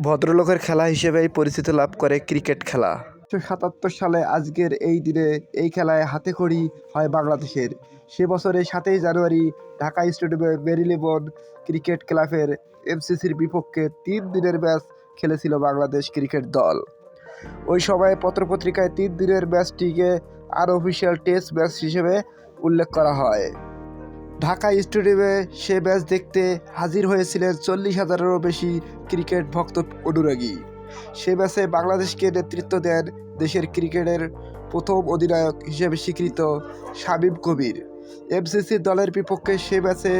ভদ্রলোকের খেলা হিসেবেই পরিচিতি লাভ করে ক্রিকেট খেলা। 1977 সালে আজকের এই দিনে এই খেলায় হাতেখড়ি হয় বাংলাদেশের। সে বছরের 7ই জানুয়ারি ঢাকা স্টেডিয়ামে মেরিলেবোন ক্রিকেট ক্লাবের এমসিসির বিপক্ষে 3 দিনের ম্যাচ খেলেছিল বাংলাদেশ ক্রিকেট দল। ওই সময়ে পত্রপত্রিকায় 3 দিনের ম্যাচটিকে আনঅফিসিয়াল টেস্ট ম্যাচ হিসেবে উল্লেখ করা হয়। ঢাকা স্টেডিয়ামে সে ম্যাচ দেখতে হাজির হয়েছিলেন 40,000-এরও বেশি ক্রিকেট ভক্ত অনুরাগী। সে ম্যাচে বাংলাদেশকে নেতৃত্ব দেন দেশের ক্রিকেটের প্রথম অধিনায়ক হিসেবে স্বীকৃত শামীম কবির। এমসিসি দলের বিপক্ষে সে ম্যাচে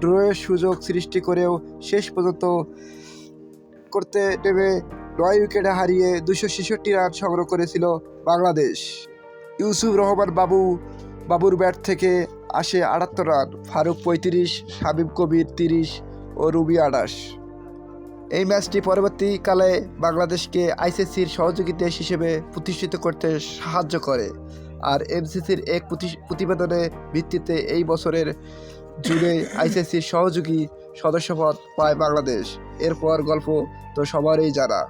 ড্রয়ের সুযোগ সৃষ্টি করেও শেষ পর্যন্ত করতে নেমে 9 উইকেটে হারিয়ে 266 রান সংগ্রহ করেছিল বাংলাদেশ। ইউসুফ রহমান বাবুর ব্যাট থেকে আসে 78 রান, ফারুক 35, শামীম কবির 30 ও রুবি 28। এই ম্যাচটি পরবর্তীকালে বাংলাদেশকে আইসিসির সহযোগী দেশ হিসেবে প্রতিষ্ঠিত করতে সাহায্য করে। আর এমসিসির এক প্রতিবেদনের ভিত্তিতে এই বছরের জুনে আইসিসির সহযোগী সদস্যপদ পায় বাংলাদেশ। এরপর গল্প তো সবারই জানা।